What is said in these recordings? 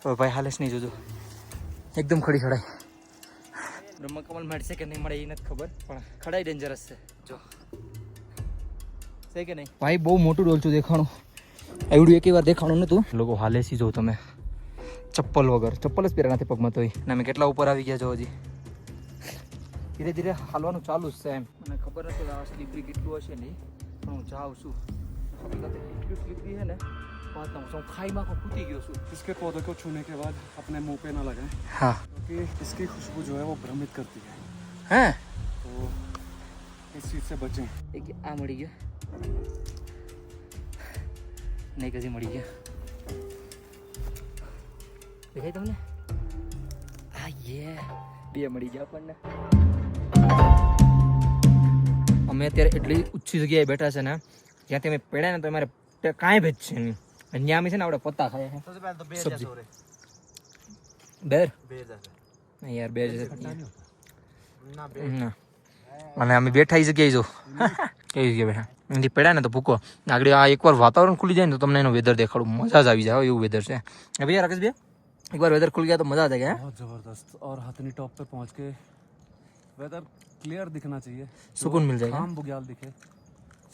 તો ભાઈ હાલેસ નહીં જોજો, એકદમ ખડી ખડાઈ. બ્રહ્મકમલ મળશે કે નહીં મળે એ નથી ખબર, પણ ખડાઈ ડેન્જરસ છે. જો છે કે નહીં ભાઈ, બહુ મોટું ડોલચું દેખાણું. એવડું એક વાર દેખાણું નતું. લોકો હાલેસી જો તમે, ચપ્પલ વગર, ચપ્પલ જ પહેર્યા નથી પગમાં તોય. અને અમે કેટલા ઉપર આવી ગયા છો. હજી ધીરે ધીરે હાલવાનું ચાલુ જ છે. એમ મને ખબર નથી આ સ્લીપરી કેટલું હશે નહીં, પણ હું જાઉં છું. એટલું સ્લીપરી છે ને बात ना हूँ, खाई माँ को कूदी गयो છું. इसके पौधे को छूने के बाद अपने मुंह पे ना लगाएं. हाँ, क्योंकि इसकी खुशबू जो है वो भ्रमित करती है. हैं तो इस चीज से बचें. एक आ मड़ी गया नहीं, कभी मड़ी गया દેખાય તમને? આ યે બે મળી ગયા આપણને. અમે અત્યારે એટલી ઊંચી જગ્યાએ બેઠા છે ને, જ્યાંથી અમે પડ્યા ને તો અમારે કાંઈ ભેજ છે નહીં. અહીંયા અમે છે ને આપણે પત્તા ખાયા છે. સબ્જી બેર નહીં યાર, બેર ના. અને અમે બેઠા એ જગ્યાએ જો કેવી જગ્યાએ બેઠા એથી પડ્યા ને તો ભૂકો આગળ. આ એકવાર વાતાવરણ ખુલી જાય ને તો તમને એનો વેધર દેખાડું, મજા જ આવી જાય એવું વેધર છે. ભૈયા રાકેશ ભૈયા, एक बार वेदर खुल गया तो मजा आ जाएगा. बहुत जबरदस्त. और हथनी टॉप पे पहुंच के वेदर क्लियर दिखना चाहिए, सुकून मिल जाएगा. आम बुग्याल दिखे,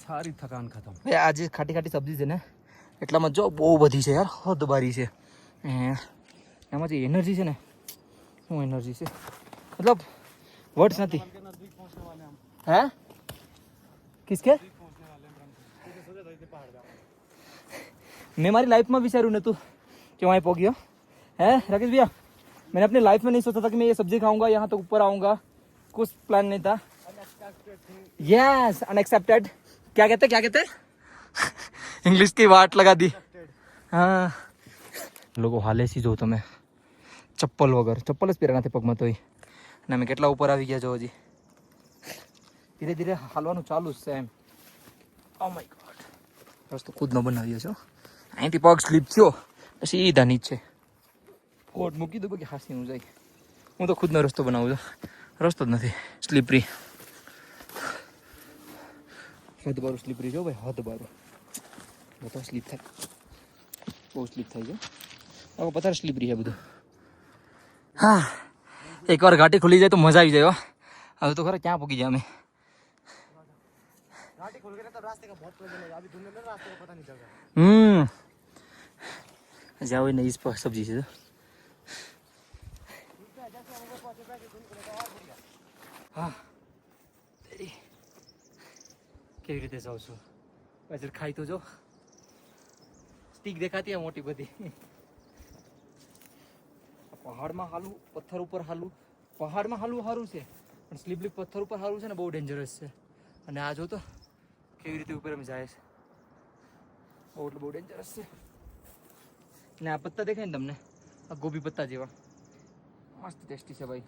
सारी थकान खत्म. भाई आज खाटी खाटी सब्जी છે ને એટલામાં જો બહુ બધી છે યાર, હદ બારી છે. એમાં જે એનર્જી છે ને, શું એનર્જી છે, मतलब वर्ड्स નથી. હે किसके? मैं हमारी लाइफ में विचारू नतु कि वहाँ पहुँच गया है राकेश भैया. मैंने अपनी लाइफ में नहीं सोचा था कि मैं ये सब्जी खाऊंगा, यहाँ तक ऊपर आऊंगा. कुछ प्लान नहीं था. Yes, unaccepted. क्या कहते इंग्लिश की वाट लगा दी. हाँ, લોકો હાલેસી જો તમે, ચપ્પલ વગર, ચપ્પલ જ પહેર્યા નથી પગમાં તોય. અને અમે કેટલા ઉપર આવી ગયા છો. હજી ધીરે ધીરે હાલવાનું ચાલુ જ છે. એમ ઓ માય ગોડ, રસ્તો ખુદનો બનાવ્યો છો. અહીંથી પગ સ્લીપ થયો પછી સીધા નીચે કોટ મૂકી દઉં કે હાસી હું જાય. હું તો ખુદનો રસ્તો બનાવું છું, રસ્તો જ નથી. સ્લીપરી, હદ બારું સ્લીપરી જો ભાઈ, હદ બારું. બધા સ્લીપ થાય, બહુ સ્લીપ થાય છે. હવે પથાર સ્લીપરી છે બધું. હા, એકવાર ઘાટી ખુલી જાય તો મજા આવી જાય. હવે તો ખરા ક્યાં પહોંચી જાય અમે. घाटी खुल गई तो रास्ते का बहुत प्रॉब्लम है. अभी ढूंढने में रास्ते का पता नहीं चल रहा. जाओ नहीं इस पर सब्जी से. हाँ, કેવી રીતે જાઉં છું. પછી ખાઈ તો જો, સ્ટીક દેખાતી है મોટી બધી. પહાડમાં હાલું, પથ્થર ઉપર હાલું. પહાડમાં હાલું સારું છે, પણ સ્લીપલી પથ્થર ઉપર હાલું છે ને બહુ ડેન્જરસ છે. અને આ જો તો કેવી રીતે ઉપર અમે જાય છે, બહુ એટલે બહુ ડેન્જરસ છે. ને આ પત્તા દેખાય ને તમને, આ ગોબી પત્તા જેવા મસ્ત ટેસ્ટી છે ભાઈ.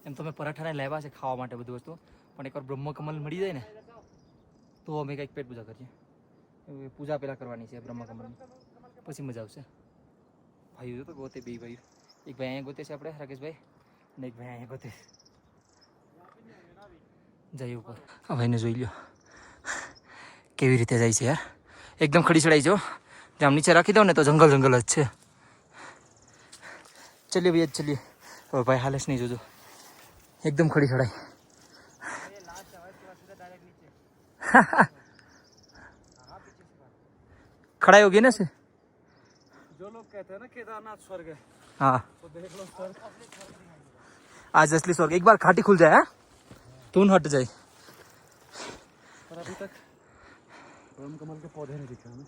એમ તો મેં પરાઠાને લાવ્યા છે ખાવા માટે બધું વસ્તુ, પણ એકવાર બ્રહ્મકમલ મળી જાય ને તો અમે કંઈક પેટ પૂજા કરીએ. પૂજા પહેલાં કરવાની છે બ્રહ્મકમલની, પછી મજા આવશે. ભાઈઓ તો ગોતે, બે ભાઈઓ. એક ભાઈ અહીંયા ગોતે છે આપણે રાકેશભાઈ, અને એક ભાઈ અહીંયા ગોતે જાય ઉપર. આ ભાઈને જોઈ લ્યો કેવી રીતે જાય છે યાર, એકદમ ખડી ચડાઈ જો. આમ નીચે રાખી દો ને તો જંગલ જંગલ જ છે. ચલીએ ભૈયા ચલીએ. હવે ભાઈ હાલેસ નહીં જોજો, एकदम खड़ी चढ़ाई. खड़ाई होगी ना से. जो लोग कहते हैं ना केदारनाथ स्वर्ग है, हाँ तो देख लो स्वर्ग. आज असली स्वर्ग. एक बार घाटी खुल जाए तो हट जाए. पर अभी तक બ્રહ્મકમલ के पौधे नहीं दिखे हमें.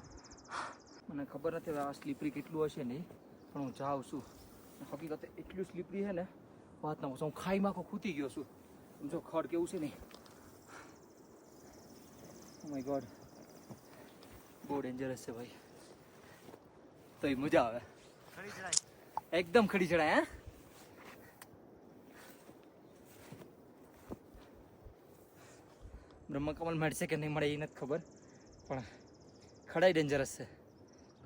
મને ખબર નથી આ સ્લીપરી કેટલું હશે નહીં, પણ હું જાઉં છું. હકીકતે એટલું સ્લીપરી છે ને વાત ના હું ખાઈમાં ખૂતી ગયો છું. જો ખડ કેવું છે ને, ઓ માય ગોડ, બહુ ડેન્જરસ છે ભાઈ. તો એ મજા આવે, એકદમ ખડી ચડાય. હે બ્રહ્મકમલ મળશે કે નહીં મળે એ નથી ખબર, પણ ખડાઈ ડેન્જરસ છે.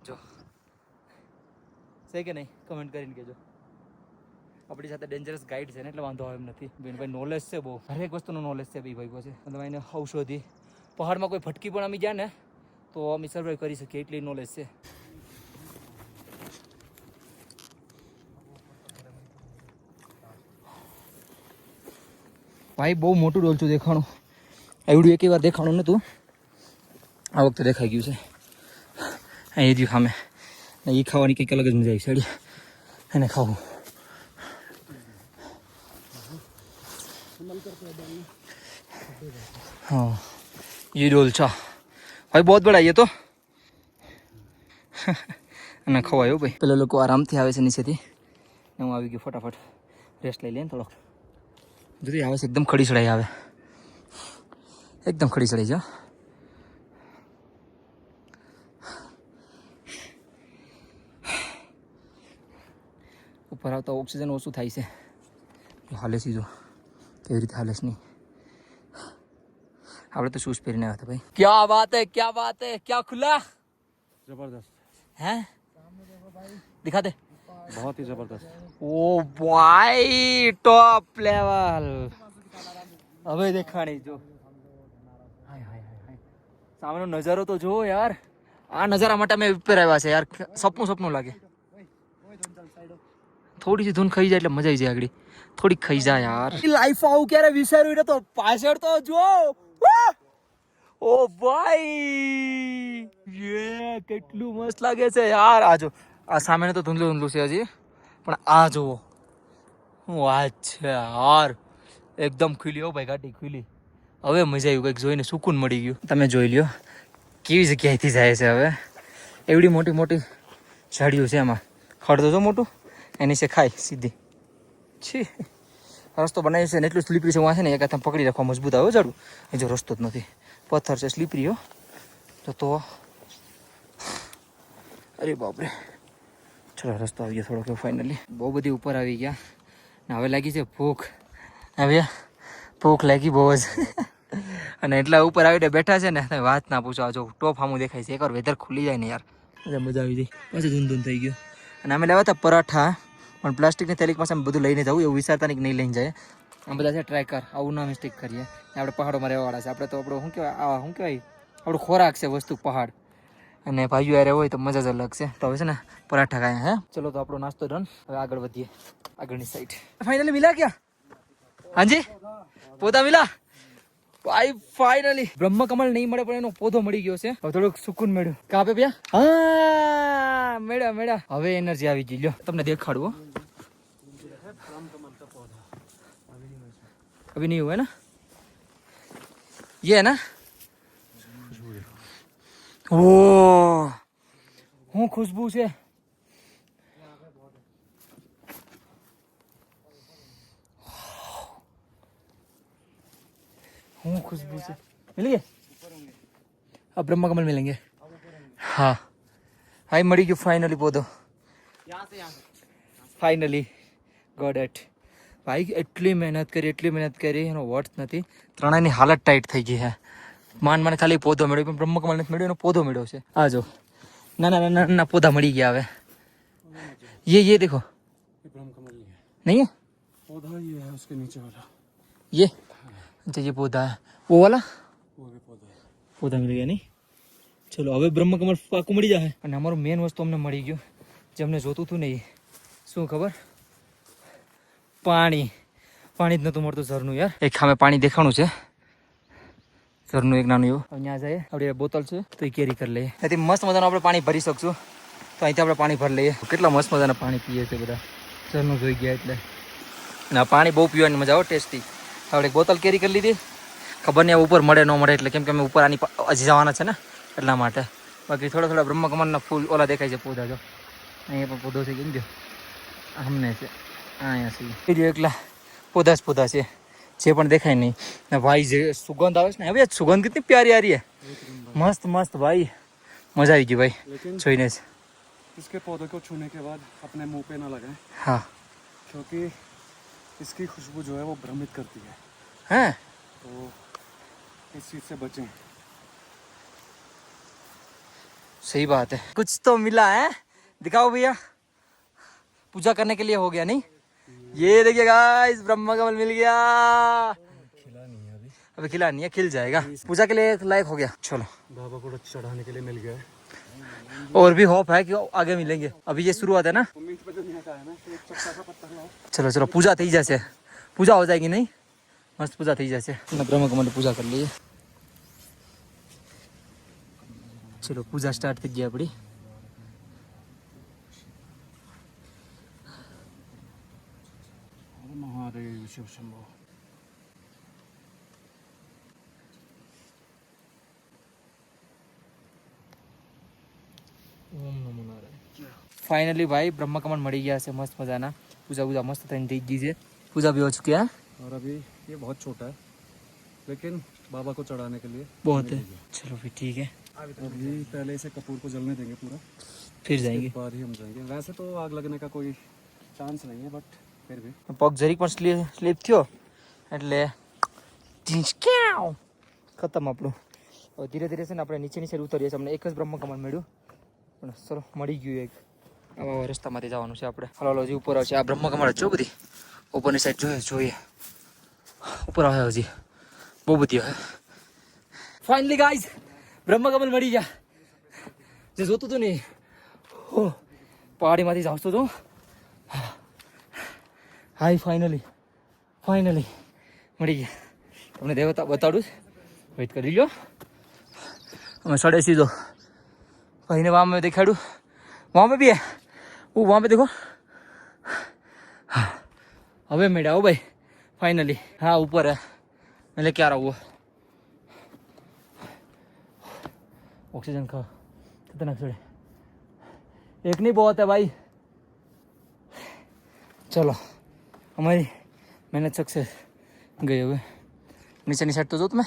જો છે કે નહીં કમેન્ટ કરીને કહેજો. આપણી સાથે ડેન્જરસ ગાઈડ છે ને એટલે વાંધો આવે એમ નથી. બેનભાઈ નોલેજ છે બહુ, હરેક વસ્તુનું નોલેજ છે બે ભાઈ પાસે. અને એને ઔષધિ પહાડમાં કોઈ ભટકી પણ અમે ગયા ને તો અમે સર્વાઈવ કરી શકીએ એટલી નોલેજ છે. ભાઈ બહુ મોટું ડોલચું દેખાણું, એવડું એક વાર દેખાણું નહોતું, આ વખતે દેખાઈ ગયું છે. અહીં જ ખામે એ ખાવાની કંઈક અલગ જ મજા આવી સાડી એને ખાવું. हाँ ये डोलचा भाई बहुत बड़ा ये तो અને ખવાયો ભાઈ. પેલા લોકો આરામથી આવે છે નીચેથી, હું આવી ગયો ફટાફટ રેસ્ટ લઈ લઈએ ને થોડોક. જુદી આવે છે એકદમ ખડી ચડાઈ આવે, એકદમ ખડી ચડાઈ છે. ઉપર આવતા ઓક્સિજન ઓછું થાય છે. હાલે સીધો કેવી રીતે હાલે છે નહીં. આપણે તો શૂઝ પહેરીને આવ્યા હતા ભાઈ. ક્યા બાત હે, ક્યા બાત હે, ક્યા ખુલ્લા जबरदस्त है, दिखा दे. बहुत ही जबरदस्त. ओ भाई टॉप लेवल. હવે દેખાણી જો. હાય હાય હાય, સામેનો નજારો તો જો યાર. આ નજારા માટે અમે ઉપર આવ્યા છે યાર. સપનું લાગે. થોડી સી ધૂન ખાઈ જાય એટલે મજા આવી જાય. આગળ થોડીક ખાઈ જાય યાર. લાઈફ આવું ક્યારે વિચાર્યું તો પાછળ તો જો. ઓ ભાઈ યે કેટલું મસ્ત લાગે છે યાર. આ જો આ સામે તો ધૂંધલું છે હજી, પણ આ જુઓ હું વાત છે યાર. એકદમ ખુલી હો ભાઈ, ગાડી ખુલી. હવે મજા આવી, કંઈક જોઈને સુકૂન મળી ગયું. તમે જોઈ લ્યો કેવી જગ્યાએથી જાય છે. હવે એવડી મોટી મોટી ઝાડીઓ છે, એમાં ખડ તો જો મોટું, એની છે ખાય સીધી. છી રસ્તો બનાવ્યો છે ને એટલું સ્લીપરી છે. વાં છે ને એક હાથમાં પકડી રાખવા મજબૂત આવે ઝાડું. એ જો રસ્તો જ નથી, પથ્થર છે સ્લીપરી હો. તો અરે બાપરે. ચલો રસ્તો આવી ગયો થોડોક ફાઇનલી. બહુ બધી ઉપર આવી ગયા ને હવે લાગી છે ભૂખ. હવે ભૂખ લાગી બહુ જ. અને એટલા ઉપર આવીને બેઠા છે ને તમે વાત ના પૂછો. આ જો ટોપ સામું દેખાય છે. એકવાર વેધર ખુલી જાય ને યાર મજા આવી જાય. પાછું ધૂન થઈ ગયું. અને અમે લેવા હતા પરાઠા, પણ પ્લાસ્ટિકની થેલી પાસે અમે બધું લઈને જવું એવું વિચારતા નહીં કે નહીં લઈને જાય. આમ બધા છે ટ્રેકર, આવું ના મિસ્ટેક કરીએ. આપણે પહાડોમાં રહેવાવાળા છે. આપણે તો આપણો શું કહેવાય આપણો ખોરાક છે વસ્તુ પહાડ. અને ભાઈઓ યારે હોય તો મજા જ અલગ છે. તો હવે છે ને પરાઠા ખાયા. હે ચલો તો આપણો નાસ્તો ડન. હવે આગળ વધીએ આગળની સાઈડ. ફાઇનલી મિલા ક્યાં? હાજી પોતા મિલા ભાઈ. ફાઇનલી બ્રહ્મકમલ નહીં મળે પણ એનો પોધો મળી ગયો છે. હવે થોડુંક સુકૂન મળ્યું. કાં પે પ્યા? હા મેળા. હવે એનર્જી આવી ગઈ. લ્યો તમને દેખાડવું. अभी नहीं हुआ है ना ये है ना. ओ હું खुशबू છે. હું खुशबू से मिल गए. अब ब्रह्मा कमल मिलेंगे. हाँ भाई मड़ी गયું फाइनली પોધો. ફાઇનલી ગોટ ઇટ ભાઈ. એટલી મહેનત કરી એનો વર્થ નથી. ત્રણેયની હાલત ટાઈટ થઈ ગઈ છે. મને ખાલી પોધો મળ્યો, પણ બ્રહ્મકમલ નથી મળ્યો, એનો પોધો મળ્યો છે. આ જો નાના પોધા મળી ગયા. હવે ये देखो नहीं है पौधा, ये है उसके नीचे वाला. ये अच्छा ये पौधा है. वो वाला वो भी पौधा है. पौधा मिल ગયા નહીં. ચલો હવે બ્રહ્મકમલ પાકું મળી જાય. અને અમારું મેન વસ્તુ અમને મળી ગયું જે અમને જોતું હતું નહીં. શું ખબર? પાણી જ નતું મળતું. ઝરનું યાર એક સામે પાણી દેખાણું છે. ઝરનું એક નાનું એવું. અહીંયા જાય આપણે બોટલ છે તો એ કેરી કરી લઈએ. તેથી મસ્ત મજાનું આપણે પાણી ભરી શકશું. તો અહીંથી આપણે પાણી ભરી લઈએ. કેટલા મસ્ત મજાના પાણી પીએ છે બધા. ઝરનું જોઈ ગયા એટલે. અને આ પાણી બહુ પીવાની મજા આવે, ટેસ્ટી. આપણે એક બોટલ કેરી કરી લીધી. ખબર નહીં ઉપર મળે ન મળે એટલે, કેમ કે અમે ઉપર આની હજી જવાના છે ને એટલા માટે. બાકી થોડા બ્રહ્મકમલના ફૂલ ઓલા દેખાય છે પોધા. જો અહીંયા પણ પોધો છે. કેમ ગયો અમને છે અહીંયા છે એકલા પોધા જ પોધા છે જે પણ દેખાય નહીં. ને ભાઈ જે સુગંધ આવે છે ને, હવે સુગંધ કેટલી પ્યારી આ રહી है. મસ્ત ભાઈ મજા આવી ગઈ ભાઈ જોઈને જ. इसके पौधे को छूने के बाद अपने मुंह पे ना लगाएं. हाँ क्योंकि इसकी खुशबू जो है वो भ्रमित करती है. हैं तो इस चीज से बचें. सही बात है. कुछ तो मिला है. दिखाओ भैया. पूजा करने के लिए हो गया नहीं. ये देखिए गाइस ब्रह्मकमल मिल गया. खिला नहीं है अभी. अभी खिला नहीं है, खिल जाएगा। पूजा के लिए लायक हो गया। चलो बाबा को चढ़ाने के लिए मिल गया है। और भी होप है कि आगे मिलेंगे, अभी ये शुरुआत है ना। उम्मीद पे जो नहीं आता है ना, तो एक चक्का का पत्ता लाओ। चलो चलो पूजा थी जैसे, पूजा हो जाएगी नहीं, मस्त पूजा थी जैसे। ब्रह्म कमल पूजा कर लिए। चलो पूजा स्टार्ट થઈ ગઈ આપણી। महादेव शिव शंभो। ઓમ નમો નારાયણ। फाइनली भाई ब्रह्म कमल मड़ी गया से मस्त मजाना। पूजा पूजा मस्त थी दीजिए, पूजा भी हो चुकी है। और अभी ये बहुत छोटा है, लेकिन बाबा को चढ़ाने के लिए बहुत है। चलो फिर ठीक है, अभी पहले इसे कपूर को जलने देंगे पूरा, फिर जाएंगे। उसके बाद ही हम जाएंगे। वैसे तो आग लगने का कोई चांस नहीं है, बट फिर भी पग जरीक पण સ્લીપ થયો એટલે ખતમ આપણું। હવે ધીરે ધીરે છે ને આપણે નીચે નીચે ઉતરીએ છીએ। અમને એક જ બ્રહ્મ કમળ મળ્યું, પણ ચલો મળી ગયું એક। આવા રસ્તામાંથી જવાનું છે આપણે। હલો હલો હજી ઉપર આવશે। આ બ્રહ્મ કમળ જો બધી ઉપરની સાઈડ જોઈએ ઉપર આવે હજી બહુ બધી આવે। ફાઇનલી ગાઈઝ બ્રહ્મ કમળ મળી ગયા। જે જોતું હતું ને હો પહાડીમાંથી જ આવતો હતો। હાય ફાઇનલી મળી ગયા। તમને દેવતા બતાડું, વેઇટ કરી લો। અમે सड़े सीधो भाई ने वहाँ में दिखाड़ू, वहाँ पे भी है वो, वहाँ पे देखो। हाँ अबे मेरा हो भाई फाइनली। हाँ ऊपर है, मैं लेके आ रहा हूँ वो। ऑक्सीजन का कितना सड़े, एक नहीं बहुत है भाई। चलो हमारी मेहनत सक्सेस गई। हुए नीचे ની સાઈડ તો જો તમે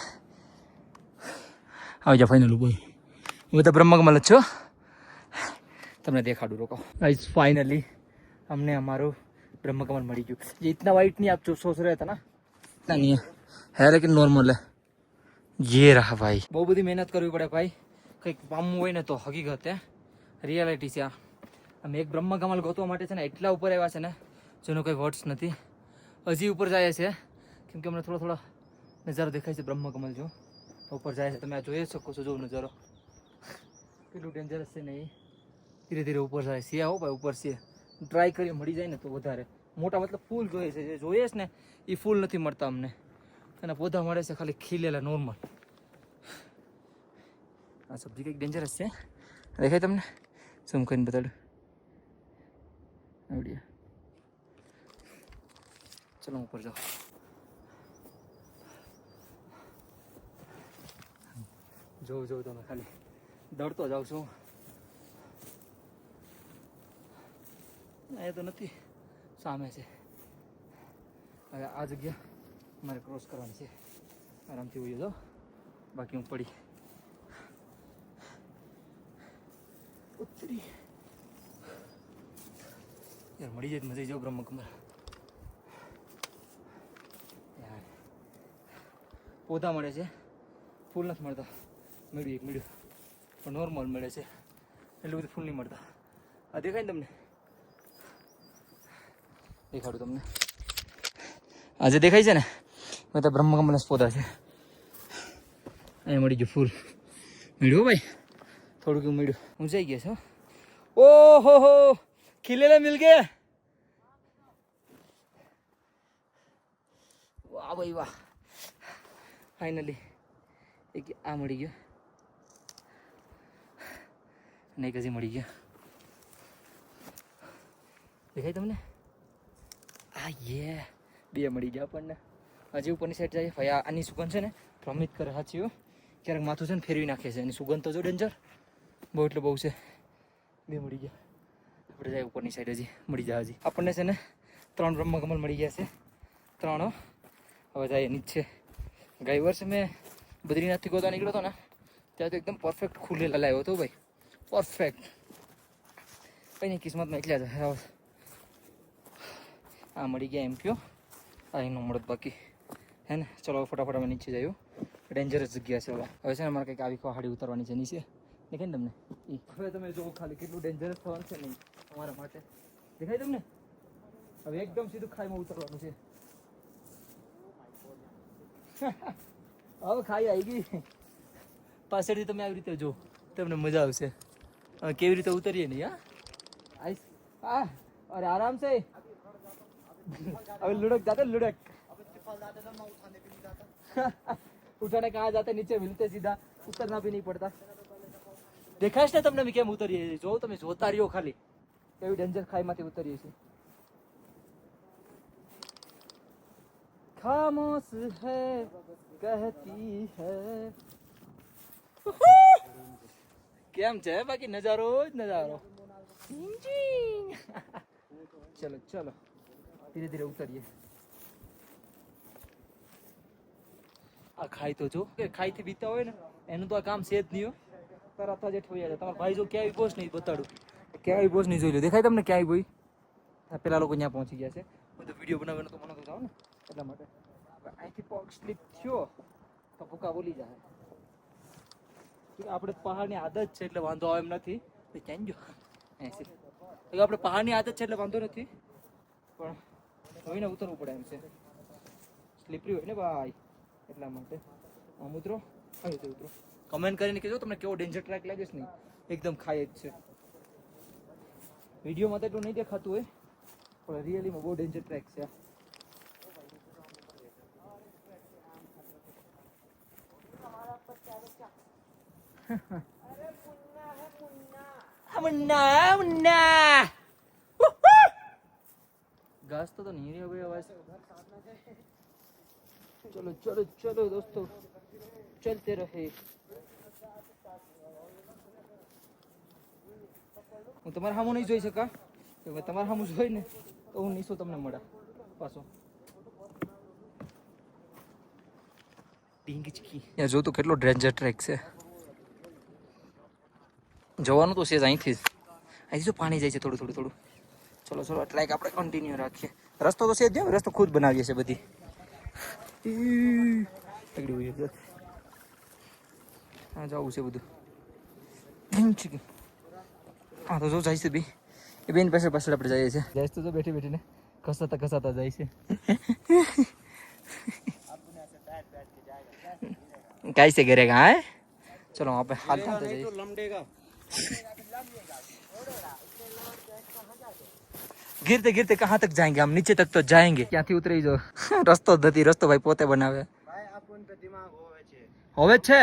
આવી જા। ફાઇનલ ઉપર હું તો બ્રહ્મ કમલ જ છો, તમને દેખાડું રોકો। गाइस फाइनली हमने हमारो ब्रह्म कमल मड़ी गયું। ये इतना वाइट नहीं आप जो सोच रहे थे ना, इतना नहीं है लेकिन नॉर्मल है। ये रहा भाई। બહુ બધી મહેનત કરવી પડે ભાઈ, કંઈક પામવું હોય ને તો હકીકત હે, રિયાલિટી છે આ। અમે એક બ્રહ્મ કમલ ગોતવા માટે છે ને એટલા ઉપર આવ્યા છે ને જેનો કોઈ વર્ડ્સ નથી। હજી ઉપર જાય છે કેમ કે અમને થોડો નજારો દેખાય છે બ્રહ્મ કમલ જો ઉપર જાય છે। તમે આ જોઈ શકો છો, જો નજારો કેટલું ડેન્જરસ છે ને। એ ધીરે ધીરે ઉપર જાય છે। હો ભાઈ ઉપર છે, ટ્રાય કરી મળી જાય ને તો વધારે મોટા, મતલબ ફૂલ જોઈએ છે। જે જોઈએ છે ને એ ફૂલ નથી મળતા અમને, એના પૌધા મળે છે ખાલી ખીલેલા નોર્મલ। આ સબ્જી કંઈક ડેન્જરસ છે, દેખાય તમને? ઝૂમ કરીને બતાડું આવડ્યા। ચલો ઉપર જાઓ। જોઉં તમે ખાલી દોડતો જાઉં છું। એ તો નથી, સામે છે। હવે આ જગ્યા મારે ક્રોસ કરવાની છે, આરામથી ઉઈ જાઓ, બાકી હું પડી ઉતરી। યાર મળી જાય મજા જાઓ બ્રહ્મ કમળ। યાર પૌધા મળે છે, ફૂલ નથી મળતા। મળ્યું એક મળ્યું પણ નોર્મલ મળે છે, એટલું બધું ફૂલ નહીં મળતા। આ દેખાય ને તમને? દેખાડું તમને, આજે દેખાય છે ને બધા બ્રહ્મ કમલના જ પૌધા છે। અહીંયા મળી ગયું ફૂલ, મળ્યું ભાઈ થોડુંક એવું મળ્યું। ઊંચાઈ ગયા છે। ઓહો હો ખીલેલા મિલ ગયા। વાહ ભાઈ વાહ, ફાઇનલી એક આ મળી ગયો ને એક હજી મળી ગયા। દેખાય તમને? આ યે બે મળી ગયા આપણને। હજી ઉપરની સાઈડ જાય ભાઈ। આની સુગંધ છે ને ભ્રમિત કરે સાચી, ક્યારેક માથું છે ને ફેરવી નાખે છે। એની સુગંધ તો જો ડેન્જર બહુ એટલે બહુ છે। બે મળી ગયા, આપણે જાય ઉપરની સાઈડ હજી મળી જાય। હજી આપણને છે ને 3 બ્રહ્મ કમલ મળી ગયા છે, 3। હવે જાય નીચે। ગઈ વર્ષે મેં બદ્રીનાથથી ગોતા નીકળ્યો હતો ને ત્યાં તો એકદમ પરફેક્ટ ખુલેલા લાવ્યો હતો ભાઈ, પરફેક્ટ। કંઈ નહીં, કિસ્મતમાં એટલા જ। આ મળી ગયા એમ કયો, આ એનો મળત બાકી હે ને। ચલો ફટાફટ અમે નીચે જઈએ, ડેન્જરસ જગ્યા છે। હવે છે ને મારે કંઈક આવી પહાડી ઉતરવાની છે નીચે, દેખાય ને તમને? હવે તમે જો ખાલી કેટલું ડેન્જરસ થવાનું છે નહીં તમારા માટે, દેખાય તમને? હવે એકદમ સીધું ખાઈમાં ઉતરવાનું છે। હવે ખાઈ આવી ગઈ. પાછળથી તમે આવી રીતે જો, તમને મજા આવશે. હવે કેવી રીતે ઉતરીએ નહીં. હા આઈસ હા અરે આરામ से अभी लुढ़क जाते लुढ़क उठाने कहाँ जाते नीचे मिलते सीधा उतरना भी नहीं पड़ता. દેખાય છે ને તમને કેમ ઉતરીએ છીએ? જો તમે જોતા રહ્યો ખાલી કેવી ડેન્જર ખાઈમાંથી ઉતરીએ છીએ. ખામોશ હૈ કહેતી હૈ. કેમ છે બાકી નજારો જ નજારો. ચલો ચલો ધીરે ધીરે ઉતરીએ. આ ખાઈ તો જો કે ખાઈ થી બીતા હોય ને એનું તો આ કામ છે જ નહીં હો. તરત જ ઠોઈ જાય. તમારા ભાઈ જો ક્યાંય બોસ નહીં બતાડું, ક્યાંય બોસ નહીં જોઈ લો. દેખાય તમને ક્યાંય બોઈ? પેલા લોકો ત્યાં પહોંચી ગયા છે. હું તો વિડીયો બનાવવાનો તો મને તો જાવ ને એટલા માટે. અહીંથી પગ સ્લીપ થયો તો ભૂકા બોલી જાય. આપણે પહાડની આદત છે એટલે વાંધો આવે એમ નથી. ક્યાં જો આપણે પહાડની આદત છે એટલે વાંધો નથી, પણ જોઈને ઉતરવું પડે એમ છે. સ્લીપરી હોય ને ભાઈ એટલા માટે. આમ ઉતરો, આવી રીતે ઉતરો. કમેન્ટ કરીને કહેજો તમને કેવો ડેન્જર ટ્રેક લાગે છે. નહીં એકદમ ખાઈ જ છે. વિડીયોમાં તો એટલું નહીં દેખાતું હોય પણ રિયલીમાં બહુ ડેન્જર ટ્રેક છે. मुन्ना मुन्ना घास तो नहीं रही भाई आवाज. चलो चलो चलो दोस्तों चलते रहे. હું તમારા સામું નહીં જોઈ શકા. તમારા સામું જોઈ ને તો હું નીસો તમને મળે પાછો. જો તો કેટલો ડેન્જર ટ્રેક છે. જવાનું તો છે જ અહીંથી જ. અહીંથી જો પાણી જાય છે થોડું થોડું થોડું. ચલો ચલો ટ્રેક આપણે કન્ટિન્યુ રાખીએ. રસ્તો તો છે જ, રસ્તો ખુદ બનાવીએ છીએ બધી. હા જવું છે બધું. હા તો જો જાય છે બી એ બેન પાછળ પાછળ આપણે જઈએ છીએ. જાય તો બેઠી બેઠીને ઘસાતા ઘસાતા જાય છે. कैसे गिरेगा? है चलो वहाँ पे हाल तो लमडेगा. गिरते गिरते कहाँ तक जाएंगे हम? नीचे तक तो जाएंगे. ક્યાંથી ઉતરી જો રસ્તો જ નથી. રસ્તો ભાઈ પોતે બનાવે. હોવે છે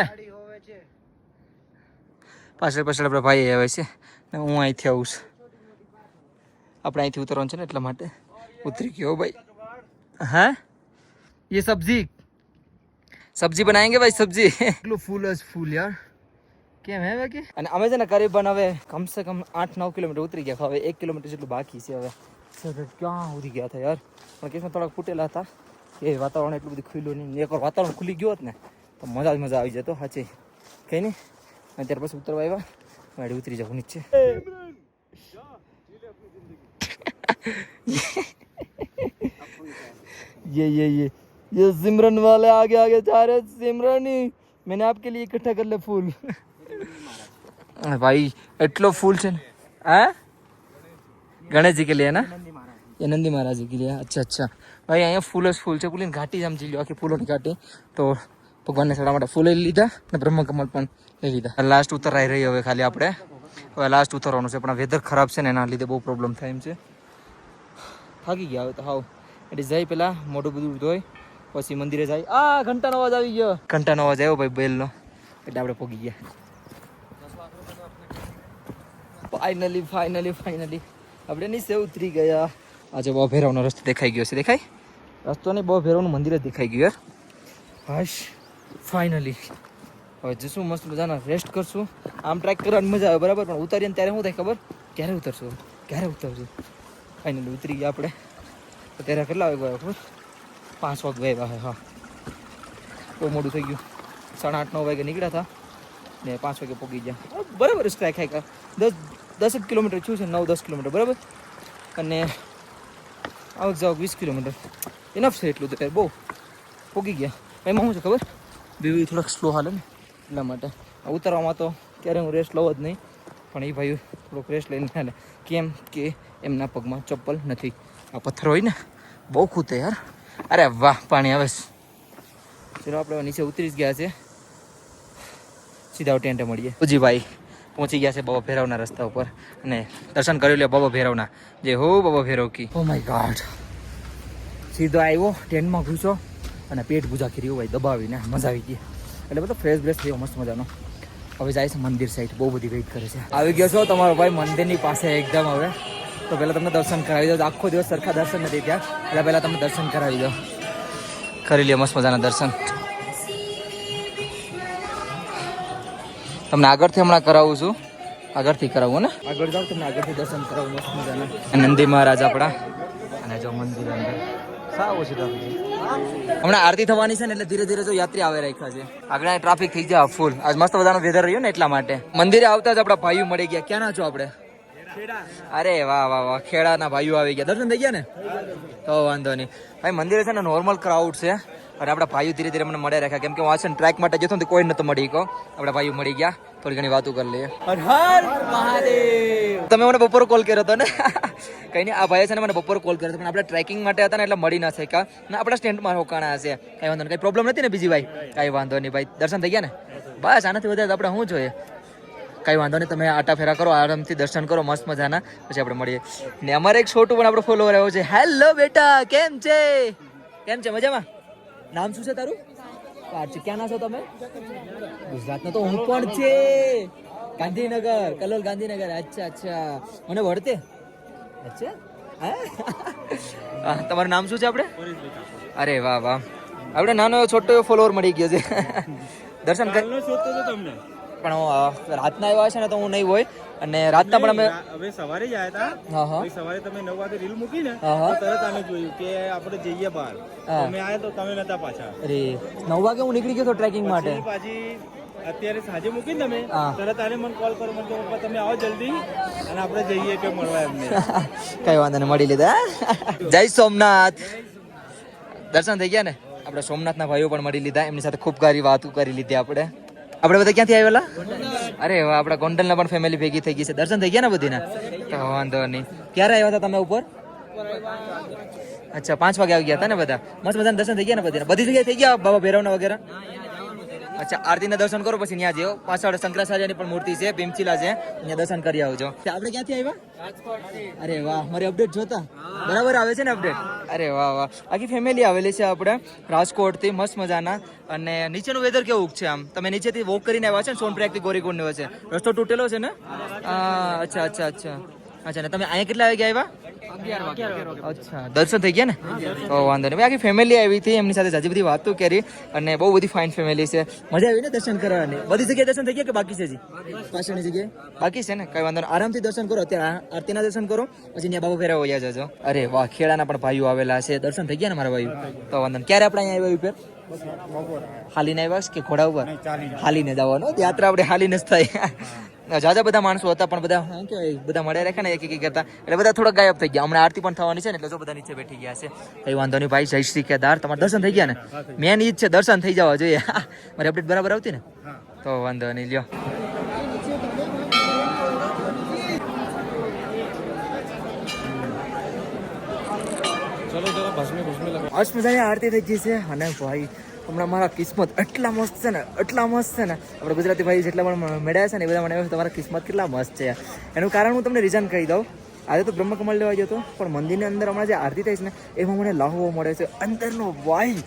પાછળ પાછળ આપણે ભાઈ આવે છે ને હું અહીંથી આવું છું. આપણે અહીંથી ઉતરવાનું છે ને એટલા માટે ઉતરી ગયો ભાઈ. હા ये सब्जी बनाएंगे भाई. सब्जी फूल જ ફૂલ યાર કેમ હે બાકી. અને અમે છે ને કરીબન હવે કમસે કમ 8-9 કિલોમીટર ઉતરી ગયા. હવે 1 કિલોમીટર જેટલું બાકી છે. હવે ક્યાં ઉતરી ગયા હતા યાર. પણ કેસમાં થોડાક ફૂટેલા હતા. એ વાતાવરણ એટલું બધું ખુલ્લું નહીં. એકવાર વાતાવરણ ખુલી ગયો હોત ને તો મજા આવી જતો. સાચી કઈ નહીં. ત્યાર પછી ઉતરવા આવ્યા ગાડી ઉતરી જાવ નીચે. ये सिमरन वाले आगे आगे जा रहे. सिमरन मैंने आपके लिए इकट्ठा कर ले फूल. भाई એટલો ફૂલ છે ને. હા गणेश जी के लिए ना? ये नंदी महाराज जी के लिए. अच्छा अच्छा भाई અહીંયા ફૂલ જ ફૂલ છે. ફૂલની ઘાટી આમ જી લો આખી ફૂલોની ઘાટી. તો ભગવાનને ચડવા માટે ફૂલ લઈ લીધા ને બ્રહ્મકમલ પણ લઈ લીધા. લાસ્ટ ઉતરાઈ રહી હવે ખાલી આપણે. હવે લાસ્ટ ઉતરવાનું છે પણ વેધર ખરાબ છે ને એના લીધે બહુ પ્રોબ્લેમ થાય એમ છે. થાકી ગયા હવે તો હાવ. એટલે જઈ પેલા મોઢું બધું ધોઈ પછી મંદિરે જાય. આ ઘંટાનો અવાજ આવી ગયો. ઘંટાનો અવાજ આવ્યો ભાઈ બેલનો એટલે આપણે પહોંચી ગયા. ફાઇનલી આપણે નીચે ઉતરી ગયા. આજે બહુ ભેરવનો રસ્તો દેખાઈ ગયો છે. દેખાય રસ્તો નહીં, બહુ ભેરવનું મંદિર જ દેખાઈ ગયું યાર. હાશ ફાઇનલી હવે જશું મસ્ત મજાના રેસ્ટ કરશું. આમ ટ્રેક કરવાની મજા આવે બરાબર, પણ ઉતારીએ ત્યારે શું થાય ખબર? ક્યારે ઉતરશું. ફાઇનલી ઉતરી ગયા આપણે. અત્યારે કેટલા વાગ્યા ખબર? 5 વાગે આવ્યા. હા બહુ મોડું થઈ ગયું. 8:30-9 વાગે નીકળ્યા હતા ને 5 વાગે પહોંચી ગયા. બરાબર ટ્રેક હાઈકા 10 કિલોમીટર થયું છે. 9-10 કિલોમીટર બરાબર. અને આવક જાવક 20 કિલોમીટર ઇનફ છે. એટલું તો ત્યારે બહુ પહોંચી ગયા. એમાં શું છે ખબર? બેબી થોડાક સ્લો હાલે ને એટલા માટે. ઉતરવામાં તો ક્યારે હું રેસ્ટ લઉં જ નહીં, પણ એ ભાઈ થોડોક રેસ્ટ લઈને હાલે. કેમ કે એમના પગમાં ચપ્પલ નથી. આ પથ્થર હોય ને બહુ ખૂતે યાર. અરે વાહ પાણી આવે છે. ચલો આપણે નીચે ઉતરી જ ગયા છે, સીધા ટેન્ટે મળીએ. ઉજીભાઈ પહોંચી ગયા છે બાબા ભૈરવના રસ્તા ઉપર અને દર્શન કરી લે બાબા ભૈરવના. જે હો બાબા ભૈરવ કી. Oh my God. સીધો આવ્યો ટેન્ટમાં ઘૂસો અને પેટ પૂજા કરી ભાઈ દબાવીને મજા આવી ગઈ. એટલે બધો ફ્રેશ બ્રેશ થયો મસ્ત મજાનો. હવે જાય છે મંદિર સાઈડ, બહુ બધી વેઇટ કરે છે. આવી ગયો છો તમારો ભાઈ મંદિરની પાસે એકદમ. હવે તો પહેલાં તમને દર્શન કરાવી દો. આખો દિવસ સરખા દર્શન નથી ત્યાં, એટલે પહેલાં તમને દર્શન કરાવી દો. કરી લે મસ્ત મજાના દર્શન. તમને આગળથી હમણાં કરાવું છું, આગળથી કરાવું ને, આગળ જાઓ તમને આગળથી દર્શન કરાવું મસ્ત મજાના. નંદી મહારાજ આપણા અને જો મંદિર અંદર સાવ ઓછી ટ્રાફિક છે. હમણાં આરતી થવાની છે ને એટલે ધીરે ધીરે જો યાત્રી આવે રાખ્યા છે. આગળ ટ્રાફિક થઈ જાય ફૂલ. આજ મસ્ત મજાનો વેધર રહ્યો ને એટલા માટે. મંદિરે આવતા જ આપણા ભાઈઓ મળી ગયા. ક્યાં ના છો આપણે? અરે વાહ વાહ વાહ, ખેડાના ભાઈઓ આવી ગયા. દર્શન થઈ ગયા ને? તો વાંધો નહીં ભાઈ. મંદિરે છે ને નોર્મલ ક્રાઉડ છે અને આપણા ભાઈઓ ધીરે ધીરે મને મળે રાખ્યા. કેમ કે હું આ ટ્રેક માટે જતો ને કોઈ નતો મળી ગયો. આપણા ભાઈઓ મળી ગયા, થોડી ઘણી વાતો કરી લઈએ. હર મહાદેવ. તમે મને બપોર કોલ કર્યો હતો ને? કઈ નહીં, આ ભાઈ છે ને મને બપોર કોલ કર્યો હતો, પણ આપણે ટ્રેકિંગ માટે હતા ને એટલે મળી ના શક્યા ને. આપણા સ્ટેન્ડમાં રોકાણા હશે. કઈ વાંધો નહીં, કઈ પ્રોબ્લેમ નથી ને બીજી ભાઈ? કઈ વાંધો નહીં ભાઈ. દર્શન થઈ ગયા ને? બસ આનાથી વધારે આપણે શું જોઈએ? કઈ વાંધો નહીં, તમે આટા ફેરા કરો, આરામથી દર્શન કરો મસ્ત મજાના, પછી આપણે મળીએ. ને અમારે એક છોટું પણ આપણો ફોલોવર આવ્યો છે. હેલો બેટા, કેમ છે? કેમ છે? મજામાં? નામ શું છે તારું? ક્યાં ના છો તમે? ગુજરાતનો તો હું પણ છે, ગાંધીનગર, કલોલ ગાંધીનગર. અચ્છા અચ્છા, મને વળતે. અચ્છા હા, તમારું નામ શું છે આપણે? અરે વાહ વાહ, આપણે નાનો એવો છોટો એવો ફોલોવર મળી ગયો છે. દર્શન કરી તમને પણ રાતના આવ્યા છે ને તો હું નહીં હોય. અને રાતના પણ અમે હવે સવારે જ આવ્યા હતા. હા હા, સવારે તમે 9 વાગે રીલ મૂકી ને હા હા, તરત અમે જોયું કે આપણે જઈએ બહાર. અમે આયા તો તમે નતા પાછા. અરે 9 વાગે હું નીકળી ગયો તો ટ્રેકિંગ માટે. પાછી અત્યારે સાંજે મૂકી ને તમે તરત આને મને કોલ કરો, મને કે પપ્પા તમે આવો જલ્દી અને આપણે જઈએ કે મળવા એમને. કઈ વાંધો નહીં, મળી લીધા. જય સોમનાથ. દર્શન થઈ ગયા ને? આપણે સોમનાથના ભાઈઓ પણ મળી લીધા, એમની સાથે ખૂબ સારી વાતો કરી લીધી. આપણે બધા ક્યાંથી આવેલા? અરે વાહ, આપણા ગોંડલના પણ ફેમિલી ભેગી થઈ ગઈ છે. દર્શન થઈ ગયા ને બધીના? તો વાંધો નહીં. ક્યારે આવ્યા હતા તમે ઉપર? અચ્છા 5 વાગે આવી ગયા હતા ને બધા? મસ્ત મજાના દર્શન થઈ ગયા ને બધીના? બધી જગ્યાએ થઈ ગયા બાબા ભૈરવના વગેરે? અચ્છા, આરતીના દર્શન કરો પછી ત્યાં જેવો. પાછળ શંકરાચાર્યની પણ મૂર્તિ છે, ભીમચીલા છે, ત્યાં દર્શન કરી આવજો. આપણે ક્યાંથી આવ્યા? અરે વાહ, મારી અપડેટ જોતા બરાબર આવે છે ને અપડેટ? અરે વાહ વાહ, આખી ફેમિલી આવેલી છે આપણે રાજકોટથી મસ્ત મજાના. અને નીચેનું વેધર કેવું છે? આમ તમે નીચેથી વોક કરીને આવ્યા છે ને? સોનપ્રયાગથી ગોરીકુંડ વચ્ચે રસ્તો તૂટેલો છે ને? અચ્છા અચ્છા અચ્છા અચ્છા. ને તમે અહીંયા કેટલા વાગે આવ્યા? અચ્છા, દર્શન થઈ ગયા ને? તો વાંધો નહીં. આખી ફેમિલી આવી હતી, એમની સાથે જાજી બધી વાતો કરી અને બહુ બધી ફાઇન ફેમિલી છે. મજા આવી ને દર્શન કરવાની? બધી જગ્યાએ દર્શન થઈ ગયા કે બાકી છે? હજી પાછળની જગ્યાએ બાકી છે ને? કઈ વાંધો નહીં, આરામથી દર્શન કરો. અત્યારે આરતીના દર્શન કરો, પછી ત્યાં બાબા ફેરા વયા જજો. અરે વાહ, ખેડાના પણ ભાઈઓ આવેલા છે. દર્શન થઈ ગયા ને મારા ભાઈઓ? તો વાંધો નહીં. ક્યારે આપણે અહીંયા આવ્યા ઉપર? હાલીને આવ્યા કે ઘોડા ઉપર? હાલીને જવાનું. યાત્રા આપણે હાલીને જ થાય. જાજા બધા માણસો હતા પણ બધા શું કહેવાય, બધા મળ્યા રાખ્યા ને એક એક કરતા, એટલે બધા થોડા ગાયબ થઈ ગયા. હમણાં આરતી પણ થવાની છે ને એટલે જો બધા નીચે બેઠી ગયા છે. કઈ વાંધો નહીં ભાઈ. જય શ્રી કેદાર. તમારે દર્શન થઈ ગયા ને? મેન ઈ જ છે, દર્શન થઈ જવા જોઈએ. મારી અપડેટ બરાબર આવતી ને? તો વાંધો નહીં. લ્યો મસ્ત મજાની આરતી થઈ ગઈ છે. અને ભાઈ હમણાં મારા કિસ્મત એટલા મસ્ત છે ને, એટલા મસ્ત છે ને. આપણે ગુજરાતી ભાઈ જેટલા પણ મેળ્યા છે ને એ બધા મને તમારા કિસ્મત કેટલા મસ્ત છે. એનું કારણ હું તમને રીઝન કહી દઉં. આજે તો બ્રહ્મકમળ લેવા ગયો હતો, પણ મંદિરની અંદર હમણાં જે આરતી થાય છે ને એમાં મને લાહવો મળે છે અંદરનો. વાઈ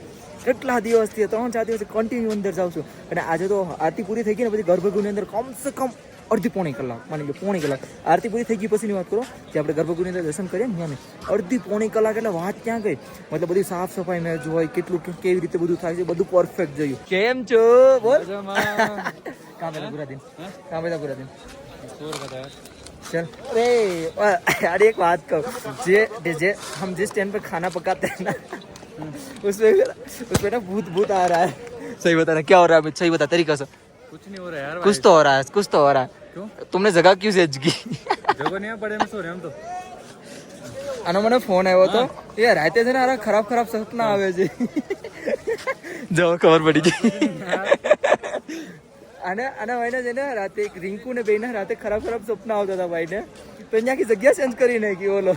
કેટલા દિવસથી 3-4 દિવસથી કન્ટિન્યુ અંદર જાઉં છું. અને આજે તો આરતી પૂરી થઈ ગઈ ને પછી ગર્ભગૃહની અંદર કમસે કમ અડધી પોણી કલાક, માની લો પોણી કલાક. આરતી પૂરી થઈ ગઈ પછીની વાત કરો, જે આપણે ગર્ભગૃહની અંદર દર્શન કરીએ ને ત્યાં અડધી પોણી કલાક. એટલે વાત ક્યાં ગઈ? મતલબ બધી સાફ સફાઈ મેં જોઈ, કેટલું કેવી રીતે બધું થાય છે, બધું પરફેક્ટ જોયું. કેમ છો? બોલ. કામ પેલા પૂરા દિન, કામ પેલા પૂરા દિન. चल अरे एक बात कहूँ, जे हम जिस स्टैंड पर खाना पकाते हैं ना उसमें ना भूत आ रहा है. सही बता ना क्या हो रहा है? सही बता तरीका से. कुछ नहीं हो रहा यार. कुछ तो हो रहा है, कुछ तो हो रहा है. क्यों? तुमने जगह क्यों सेज की? जगह नहीं पड़े में सो रहे हम तो. આનો મને ફોન આવ્યો હતો. એ રાતે છે ને આરા ખરાબ સપના આવે છે. જો ખબર પડી ગઈ. આને ભાઈને છે ને રાતે રિંકુ ને બેને રાતે ખરાબ સપના આવતા હતા ભાઈને, તો અહીંયાથી જગ્યા ચેન્જ કરી નાખી. ઓલો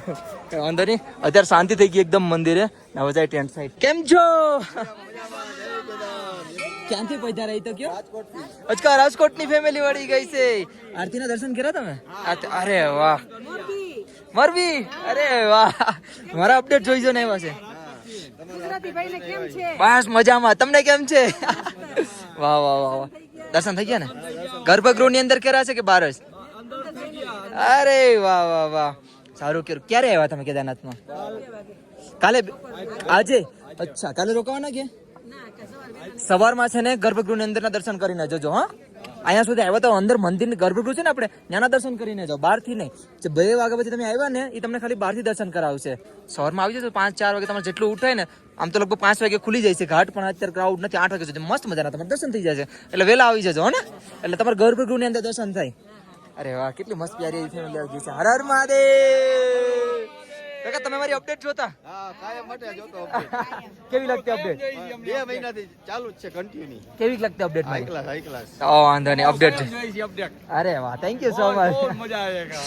વાંધો નહીં, અત્યારે શાંતિ થઈ ગઈ એકદમ મંદિરે. હવે જાય ટેન્ટ સાઈડ. કેમ છો? ક્યાંથી પધારા તો કયો અચકા રાજકોટની ફેમિલી વળી ગઈ છે આરતીના દર્શન કર્યા તમે અરે વાહ મોરબી અરે વાહ મારા અપડેટ જોઈજો ને એવા છે બસ મજામાં તમને કેમ છે વાહ વાહ વાહ વાહ દર્શન થઈ ગયા ને ગર્ભગૃહ ની અંદર કર્યા છે કે બહાર જ અરે વાહ વાહ વાહ સારું કર્યું ક્યારે આવ્યા તમે કેદારનાથમાં કાલે આજે અચ્છા કાલે રોકાવાના કે સવારમાં છે ને ગર્ભગૃહ ની અંદર ના દર્શન કરીને જજો હા અહીંયા સુધી આવ્યા તો અંદર મંદિર ગર્ભગૃહ છે ને આપણે ત્યાંના દર્શન કરીને જાઓ બહાર થી નહીં 2 વાગ્યા પછી તમે આવ્યા ને એ તમને ખાલી બહાર થી દર્શન કરાવશે સવારમાં આવી જશો 5-4 વાગે તમારે જેટલું ઉઠાય ને આમ તો લગભગ 5 વાગે ખુલી જાય છે ઘાટ પણ અત્યારે ક્રાઉડ નથી 8 વાગે સુધી મસ્ત મજાના તમારે દર્શન થઈ જશે એટલે વહેલા આવી જજો ને એટલે તમારે ગર્ભગૃહ ની અંદર દર્શન થાય અરે વાહ કેટલી મસ્ત પ્યારી ફેમિલી આવી છે હર હર મહાદેવ કાકા તમે મારી અપડેટ જોતા હા કાયમ માટે જોતો કેવી લાગતી અપડેટ 2 મહિનાથી ચાલુ જ છે કન્ટિન્યુ કેવી લાગતી અપડેટ હાઈ ક્લાસ ઓ વાંધો નહીં અપડેટ અરે વાહ થેન્ક યુ સો મચ મજા આવેગા